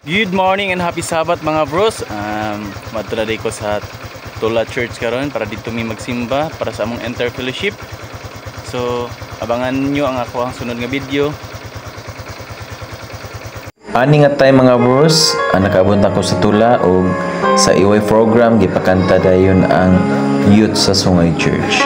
Good morning and happy Sabbath mga bros. Matuladay ko sa Tula Church karon para dito mi magsimba para sa among enter fellowship. So, abangan nyo ang ako ang sunod nga video. Ani nga tay mga bros, nakabunta ko sa Tula o sa iway program gipakanta dayon ang youth sa Sungay Church.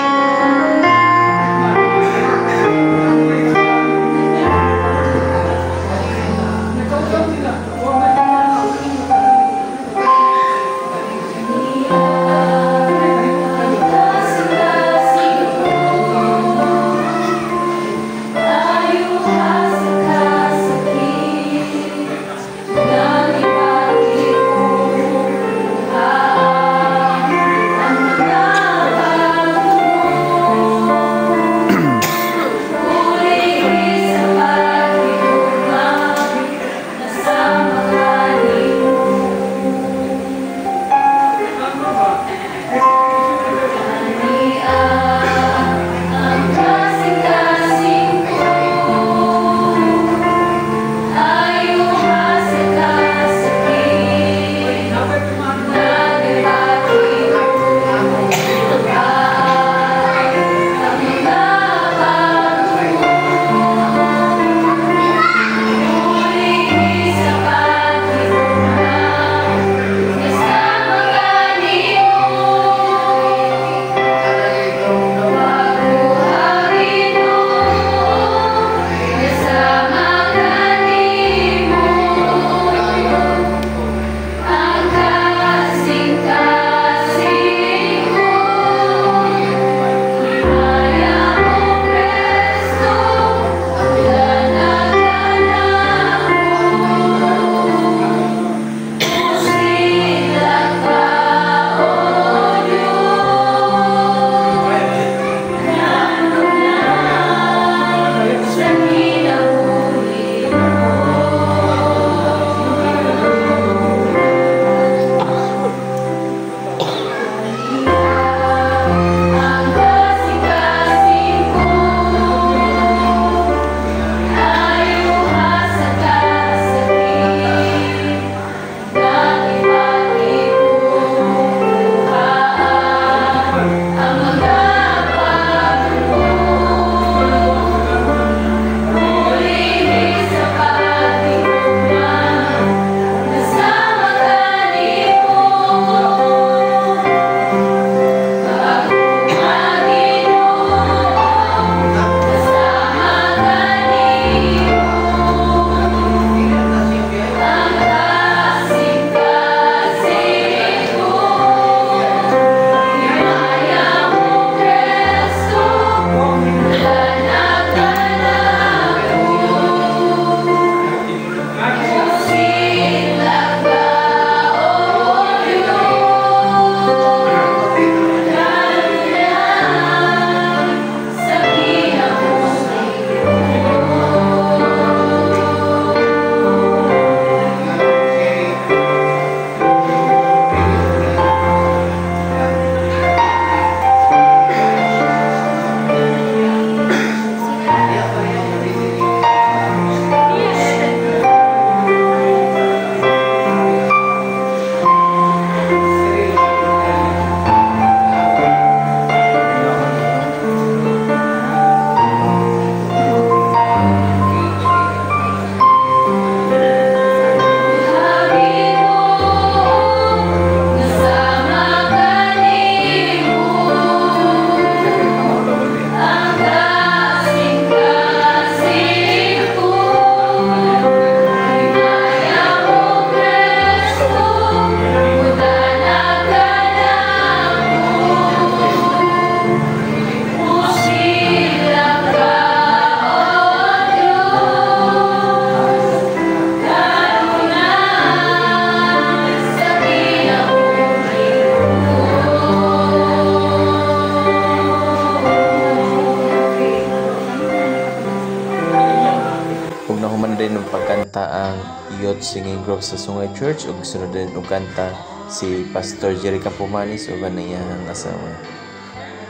Nahuman din ng pagkanta ang youth singing group sa Sungay Church ug sunod din og kanta si Pastor Jerry Capumanis ug ang iyang asawa.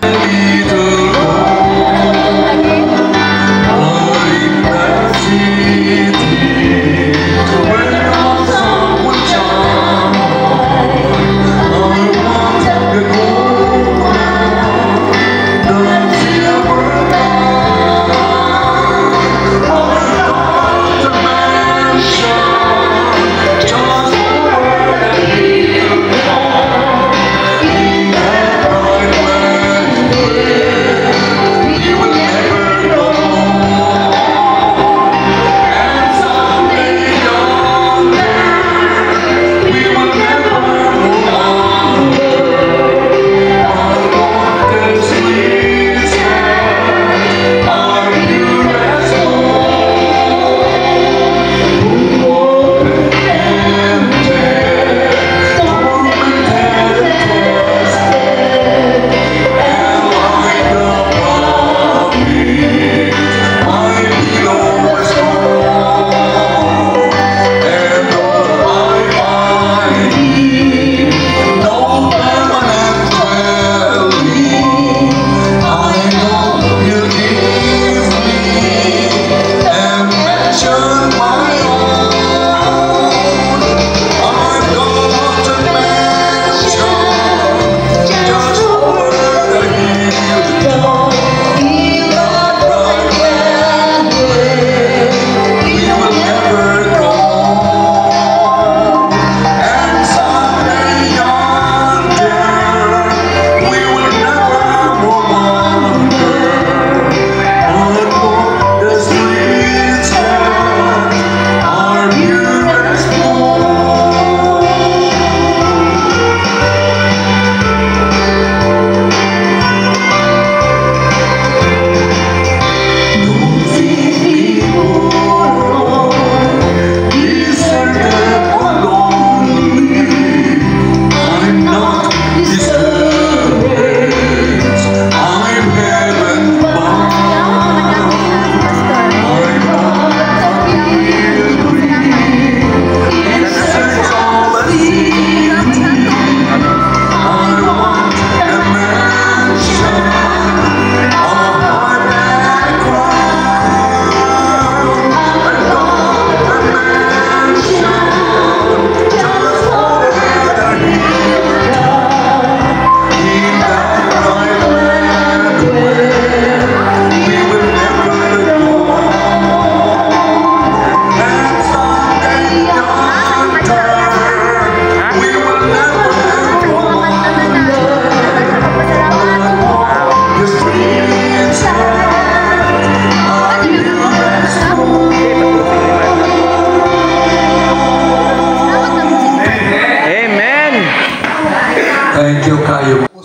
I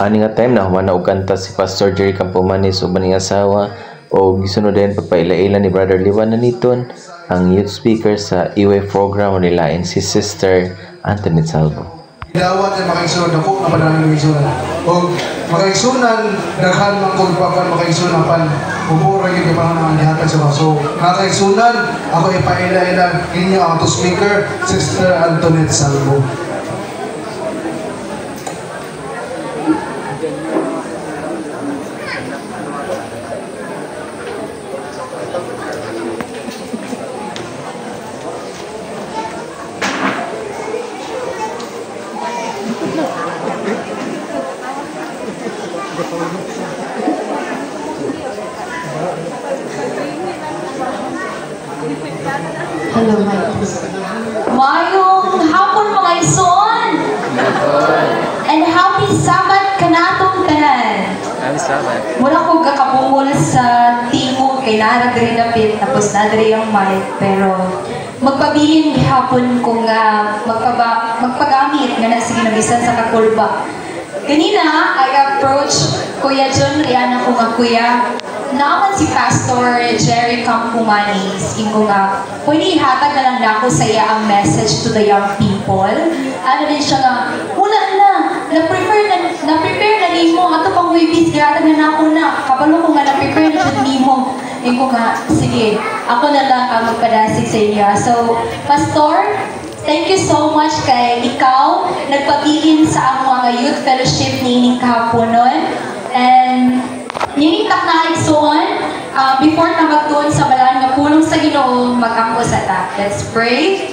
Ani nga time na humana og kanta si Pastor Jerry Campomanes ug maning asawa o gisunod din pagpaila-ila ni Brother Liwan Naniton ang youth speaker sa Iway program nila and si Sister Antoinette Salvo. Dawat ay makaigsunan ako na panahon ng igsunan. O makaigsunan, daghan man kung papan makaigsunan pan, umura yung panahon ng dihatag sa mga. So, makaigsunan, ako ipaila-ila inyo ang to speaker, Sister Antoinette Salvo. Hello, Mayong hapon mga ison! And happy Sabbath kanatong tanan! Happy Sabbath. Mula ko gakabungol sa tingog kay nara diri dapit tapos na diri ang mic pero magpabilin gihapon ko nga magpagamit nga sige nabisan sa kakulba. Kanina I approach Kuya John Riana ko nga kuya. Naaman si Pastor Jerry Campomanes, ingo nga, pwede ihatag na lang na ako sa iya ang message to the young people. Ano din siya nga, una na, na-prepare na nimo, ato pang wibis, ihatag na ako na, kabalo ko nga na-prepare na siya nimo. Ingo nga, sige, ako na lang ang magpadasig sa iya. So, Pastor, thank you so much kay ikaw, nagpabilin sa ang mga youth fellowship ni ining kahaponon. And, ninitak na igsoon, before na magtuon sa balaan nga pulong sa Ginoo mag-angko sa ta. Let's pray.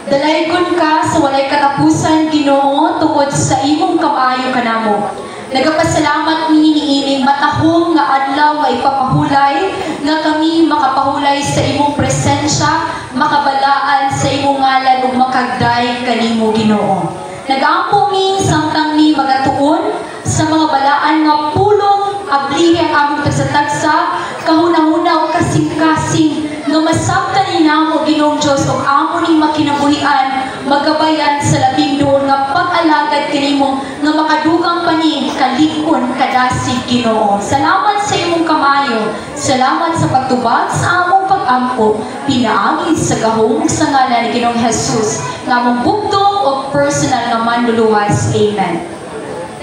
Dalaygon ka sa walay katapusan Ginoo tungod sa imong kamayo kanamo. Nagapasalamat niining matahong nga adlaw nga ipapahulay nga kami makapahulay sa imong presensya, makabalaan sa imong ngalan ug makagday kanimo Ginoo. Nag-aampo mi samtang ni magatuon sa mga balaan nga pulong ablihe ang among tagsa-tagsa, kahuna-huna o kasing-kasing nga masabtan ni namo Ginoong Diyos o amo ning makinabuhian, magabayan sa labing doon nga pag-alagad kanimo nga makadugang panin kalikon kadasig Ginoo. Salamat sa imong kamayo, salamat sa pagtubag sa among pag-ampo, pinaagi sa gahong sa ngalan ni Ginoong Jesus, nga among bugtong o personal nga manluluwas. Amen.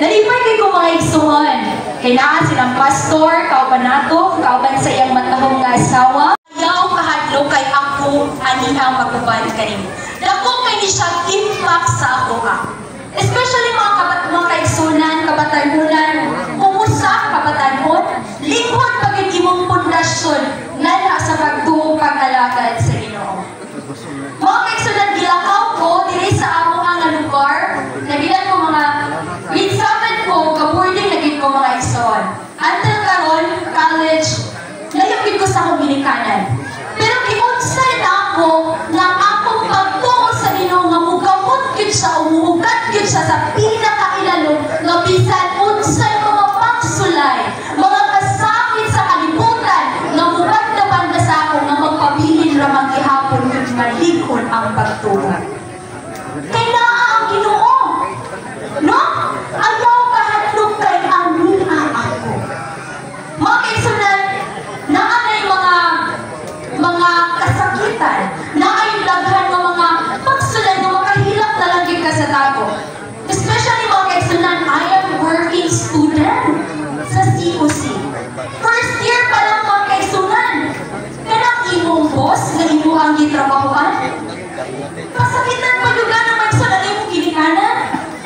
Nalipay kay ko mga igsuhon. Kay naa silang pastor, kauban nato, kauban sa iyang matahong nga asawa. Ayaw kahadlo kay ako anihang maguban kanimo. Dako kay ni siya impact sa ako ka. Especially mga kaigsunan, kabatanunan, kumusa kabatanon, lingkod pagin imong pundasyon nana sa pagtuo pag-alagad sa Ginoo. Mga kaigsunan, gilakaw ko diri sa amo nga lugar, nabilan ko mga grade 7 ko, ka-boarding naging ko mga igsoon. Until karon, college, layapin ko sa Dominikanan. Pero kiunsay na ako nga akong pagtuo sa Ginoo nga mugamot gyud siya, umuugat gyud siya sa pinakailalong nga bisan unsay mga pagsulay, mga kasakit sa kalibutan nga muraddapan na sa ako nga magpabilin ra man gihapon gyud malikon ang pagtuo. Kay naa ang Ginoo. No? Ayaw kahadlok kay aniha ako. Mga kaigsunan, naanay mga kasakitan, naay daghan ng mga pagsulay na makahilak na lang ka sa tago. Especially mga kaigsunan, I am working student sa COC. First year pa lang mga kaigsunan. Kanang imong boss na imo ang gitrabahoan. Pasakitan pa yung gano'ng magsunan imong ginikanan.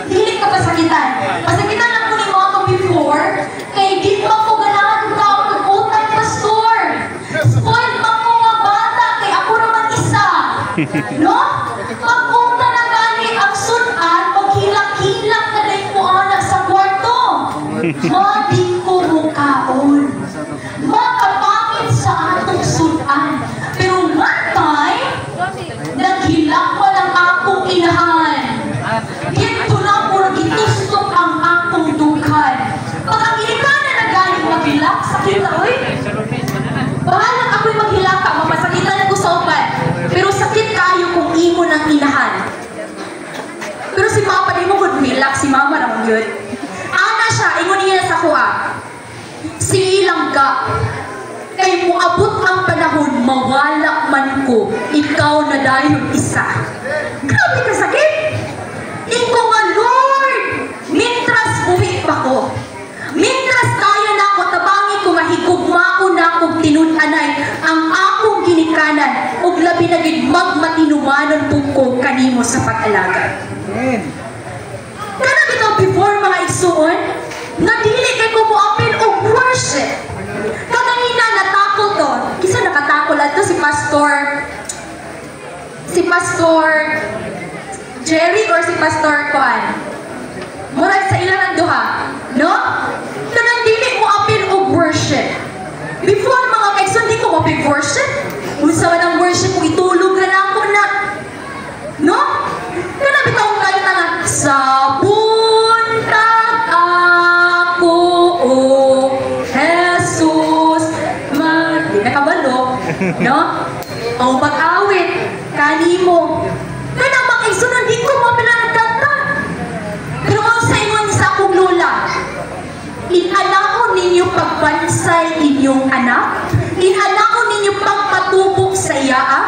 Dili ka pasakitan. Pasakitan lang ko ni mga ko before, kay di pa ko ganahan ng tao ng utang pastor. Spoiled pa ko mga bata, kay ako naman isa. No? Pag-unta na gani ang sunan, maghilak-hilak na rin po anak sa kwarto. Madi ko mukaon. Makapangit sa atong sunan. Pero one time, naghilak pa ng akong inahan. Dito na po gitustok ang akong dughan. Pag ang inikana na galing maghilak, sakit na, oy. Bahalang ako'y maghilak ka, mapasakitan ako sa upan. Pero sakit kayo kung imo ng inahan. Pero si Mama, di mo kung hilak, si Mama naman yun. Ana siya silang ka. Kay muabot ang panahon, mawala man ko, ikaw na dayon isa. Grabe ka sakit! Iko nga, Lord, mintras buhi pa ko. Mintras kaya na ako, tabangi ko, mahigugmao na akong tinun-anay ang akong ginikanan, ug labi na gid magmatinumanon po ko kanimo sa pag-alaga. Kana bitaw before mga igsuon, nga dili kay ko moapil og worship. Kaganina natakol to. Kisa nakatakol ato si Pastor Jerry or si Pastor Kuan. Murag sa ilang duha, no? Kanang dili mo apil og worship. Before mga kaigsoon, di ko mapig worship. Unsa man ang worship mo itulog na ako na. No? Kana bitaw ang kanta nga sabon kag ako o Jesus man di nakabalo, no? O pag-awit kanimo. Kana mga kaigsoon, di ko mapila nagkanta. Pero ang sa ingon sa akong lola, inanaon ninyo pagbansay inyong anak, inanaon ninyo pagpatubok sa iyaa,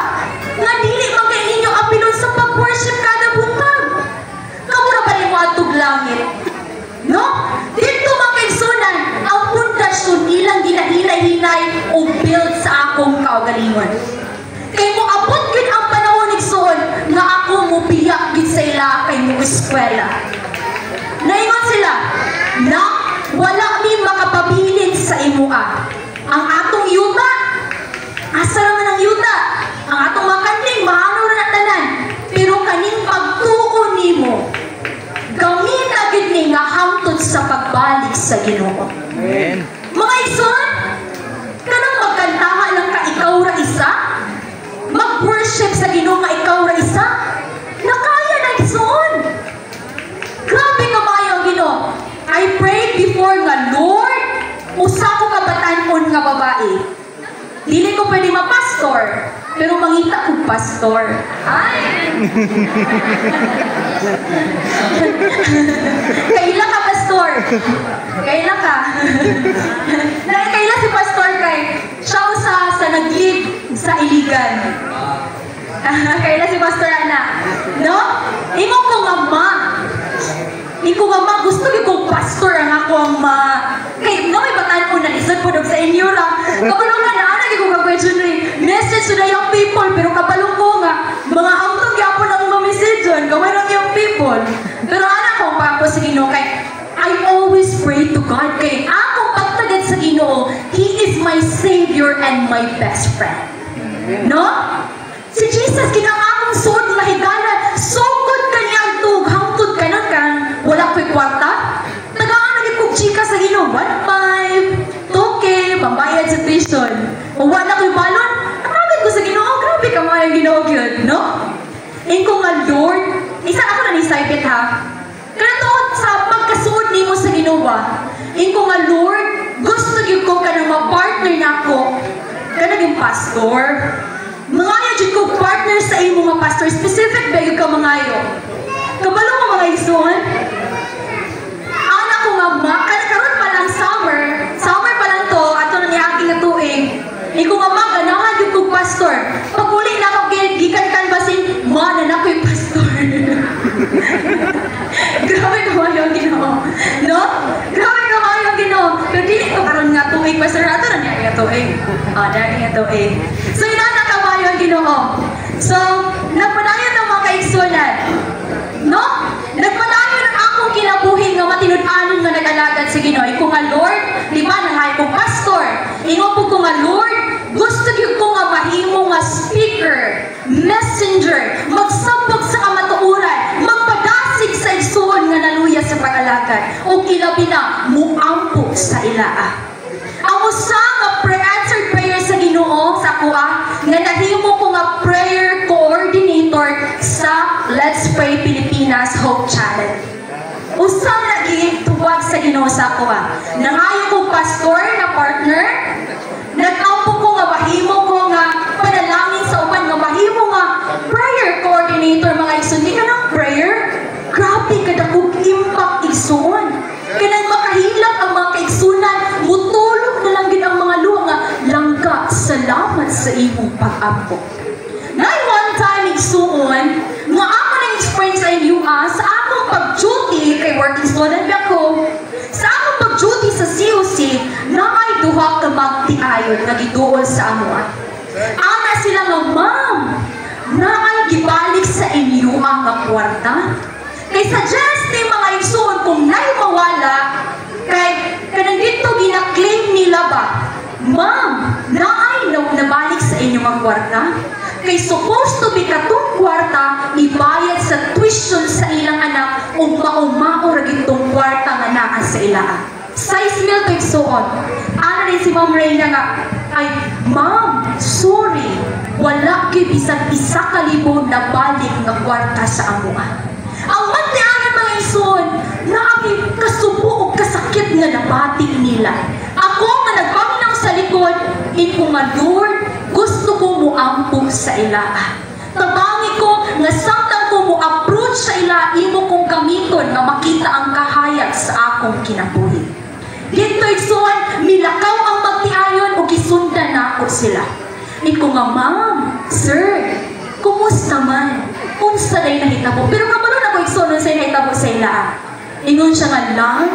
nga dili magay ninyo apilon sa pag-worship kada buntag. Kamura pa rin mo atog langit. No? Dito makaigsunan, ang pundasyon ilang ginahinay-hinay o build sa akong kaugalingon. Kay mo abot gid ang panahon igsoon nga ako mo biyak gid sa ila kay mo eskwela. Naingon sila, na wala mi makapabilin sa imua. Ang atong yuta, asa naman ang yuta? Ang atong makanding, mahano na tanan. Pero kaning pagtuon nimo, gamin agad ni nga hangtod sa pagbalik sa Ginoo. Amen. Mga igsoon, kanang magkantaha lang ka ikaw ra isa, mag-worship sa Ginoo nga ikaw ra isa, nakaya na igsoon. Grabe ka maayo ang Ginoo. I prayed before nga, Lord, usa ko kabatanon nga babae. Dili ko pwede mapastor, pero mangita kong pastor. Ay! Kaila ka, pastor. Kaila ka. Kaila si pastor kay siya sa nag-lead sa Iligan. Kaila si pastor Ana. No? Imo ko nga ma. Iko nga ma, gusto ko pastor ang ako ang ma. Kay no, may batan ko na lisod po sa inyo lang. Kapalong nga na, ko ka-question message to the young people, pero kapalong ko nga, mga autong yapon ang ma-message dyan, kamay ng young people. Pero anak ko, pa sa Ginoo, kay I always pray to God, kay akong pagtagad sa Ginoo, He is my Savior and my best friend. No? Si Jesus, kinang akong suod nga higala, sugod ka niyang tug, hangtod ka nun kang wala ko'y kwarta. Tagaan na kong chika sa Ginoo, 1.5, toke, pambayad sa tuition. O wala ko'y balon, nakagad ko sa Ginoo, grabe ka mga yung Ginoo yun, no? Ingko nga Lord, isa ako na ni-sipit ha. Kanatoon sa pagkasuod nimo sa Ginoo, ingko nga Lord, gusto yun ko ka na ma-partner na ako, ka naging pastor. Mga yun ko partner sa imo mga pastor, specific ba yung ka mga yun? Kabalo mo mga isuan? Anak ko nga ma, karon pa lang summer pa lang to, ato na ni aking natuing. Iko nga ma, ganahan yung kong pastor. Pag uli na ako gikan basin, ma, nanak ko yung pastor. Grabe ka ba yung Ginoo? No? Grabe ka ba yung Ginoo? Pero di ko karon nga tuig, pastor, ato na niya tuig. Dahil nga tuig. So, inana ka ba yung Ginoo? So, nagpadayon ng mga kaigsunan. No? Nagpadayon ang akong kinabuhi nga matinud-anon nga nag-alagad sa Ginoo. Iko nga Lord, di ba nangay kong pastor? Ingo po ko nga Lord, gusto ko nga mahimo nga speaker, messenger, magsabog sa kamatuoran, magpadasig sa igsuon nga naluya sa pag-alagad, o ilabi na muampo sa ilaa. Ang usa nga answered prayer sa Ginoo sa kuha nga nahimo ko nga prayer coordinator sa Let's Pray Pilipinas Hope Channel. Usang naging tuwag sa Ginoo sa kuha. Nangayo ko pastor na partner, nag-ampo ko nga mahimo ko nga panalangin sa uban nga mahimo nga prayer coordinator mga igsoon. Di ka ng prayer, grabe ka na kong impact igsoon. Kanang makahilak ang mga kaigsunan, mutulog imong pag-ampo. Nay one time igsuon, nga ako na-experience sa inyo sa akong pag-duty kay working student ako. Sa akong pag-duty sa COC, na ay duha ka magtiayon na giduol sa amoa. Ana sila nga, ma'am, na ay gibalik sa inyo ang kwarta. Kay suggest ni mga igsuon kung na'y mawala, kay kanang dito gina-claim nila ba, ma'am, na ay nabalik sa inyo ang kwarta? Kay supposed to be katong kwarta ibayad sa tuition sa ilang anak o maumao ra gitong kwarta nga naa sa ilaan. 6,000 to igsuon. Ana rin si Ma'am Reyna nga, ay, ma'am, sorry, wala kay bisag 1,000 na balik nga kwarta sa amuan. Ang magtianan mga igsuon, na aking kasubo o kasakit nga nabati nila. Ako nga nagpaminaw sa likod, ko nga, Lord, gusto ko mo ampong sa ilaan. Tabangi ko nga samtang ko mo approach sa ila, imo kong gamiton nga makita ang kahayag sa akong kinabuhi. Dito igsuon, milakaw ang magtiayon o gisundan na ako sila. Ko nga, ma'am, sir, kumusta man? Unsa day nahitabo? Pero kamano na ko igsuon sa nahitabo sa ilaan. Ingon siya nga lang,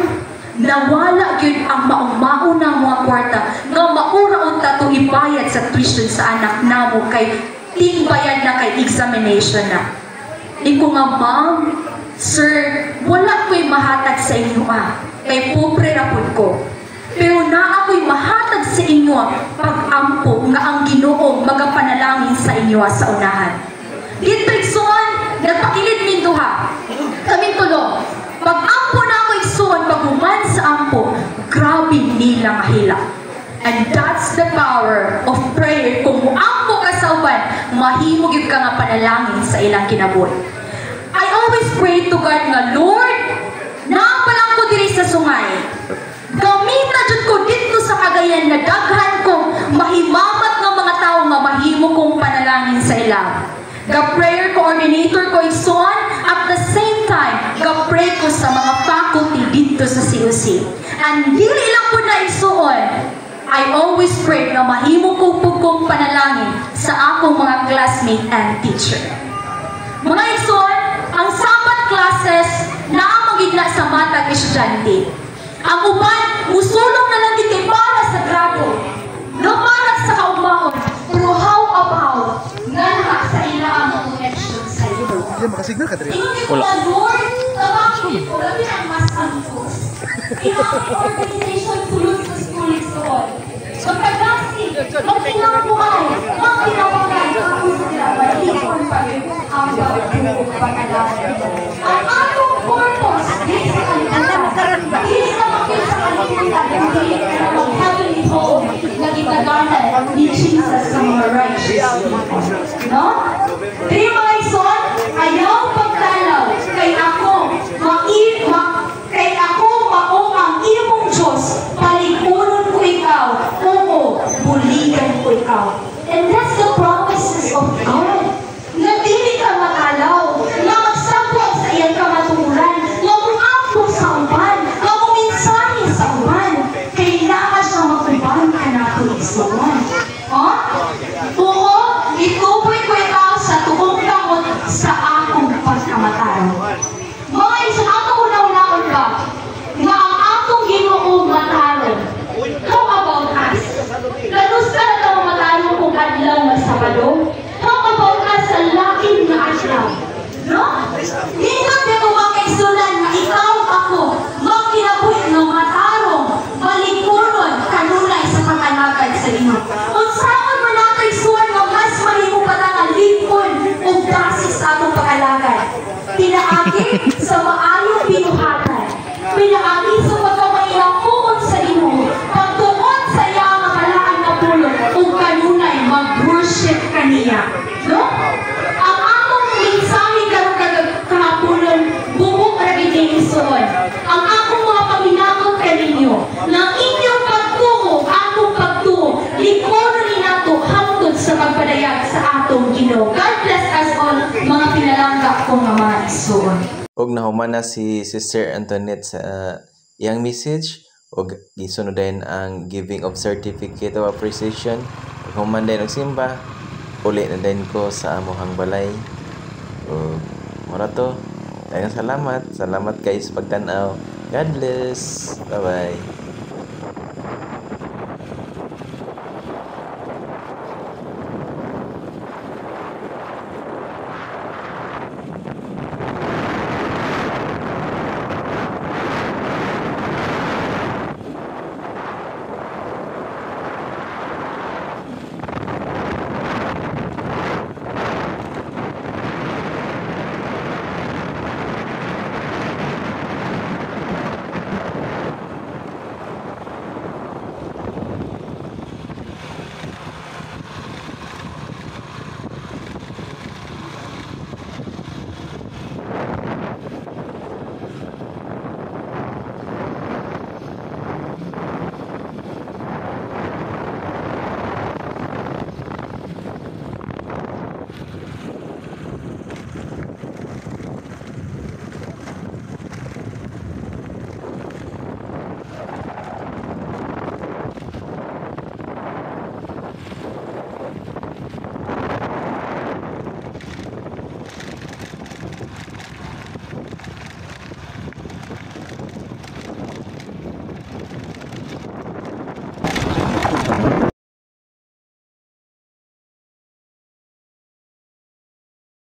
nawala gyud ang maumao na mga kwarta nga maura unta to ibayad sa tuition sa anak namo kay tingbayan na kay examination na. Iko nga, ma'am, sir, wala ko'y mahatag sa inyo kay pobre rapod ko. Pero na ako'y mahatag sa inyo pag-ampo nga ang Ginoo magapanalangin sa inyo sa unahan. Dito igsuon, nagpakilid min duha. Kaming tulo. Pag-ampo na ako igsuon, pag-human sa ampo, grabe nila mahila. And that's the power of prayer. Kung muampo ka sa uban, mahimog ka nga panalangin sa ilang kinabuhi. I always pray to God nga, Lord, naapalang ko diri sa sungay. Gamita jud ko dito sa Cagayan na daghan ko mahimamat nga mga tao nga mahimo kong panalangin sa ilang. Ga-prayer coordinator ko igsuon, at the same time, ga-pray ko sa mga faculty dito sa COC. And dili lang po na igsuon, I always pray na mahimo kong panalangin sa akong mga classmate and teacher. Mga igsuon, ang Sabbath classes na ang magigna sa matag estudyante. Ang uban, musulong na lang dito para sa grado. No para sa kaumaon, pero how about nga sa ilang connection sa iyo? Makasignal ka diri. Wala. Lord, tabangin ko labi ang mas angkos. Ilang organization sulod sa school igsuon. Magkagasi, magpinabuhay, magpinabuhay, ako sila, malikon pa rin ang bagong pag-alaman. Ang atong purpose, hindi sa kalimutan, hindi sa kalimutan, hindi sa mag-heavenly home na gitaganan ni Jesus sa mga righteous people. No? Diri mga ison, ayaw pagtalaw, kay ako maong ang imong Diyos, palikunon ko ikaw, oo, buligan ko ikaw. And that's the promises of God. Na dili ka makalaw, na magsabot sa iyang kamaturan, na muampo sa uban, na muminsahe sa uban, kailangan siya mag-uban ka na ito igsuon. Oo, ituboy ko ikaw sa tuong kamot sa akong pagkamatay. Mga isang atong una-unaon ba, na ang atong Ginoo mataron. How about us? Ganus ka na ito mataron kung adlaw na Sabado? How about us sa laking na adlaw? No? Hindi ko makaisulan na ikaw ako, magkinabuhi ng matarong, balikuron, kanunay sa pagkalagad sa inyo. Kung saan mo natin suwan ng mas mahimo pa na lipon o basis sa atong pagkalagad. Pinaakit sa maayong pinuhatan. Pinaakit sa pagkamailapukon sa inyo. Pagtuon sa iyang mahalaan na pulong kung kanunay mag-worship kaniya. No? Ang akong mensahe karong kahapulon, bubuk ragin din isuon. Ang akong mga paminakot kaninyo, ng inyong pagtuo, akong pagtuo, likonon ni nato hangtod sa pagpadayag sa atong Ginoo. God bless us all, mga pinalangga kong mga isuon. Og nahuman na si Sister Antoinette sa iyang message o gisunod din ang giving of certificate of appreciation. Human din og simba, uli na din ko sa amuhang balay. O mura to. Daghang salamat. Salamat guys pagtan-aw. God bless. Bye-bye.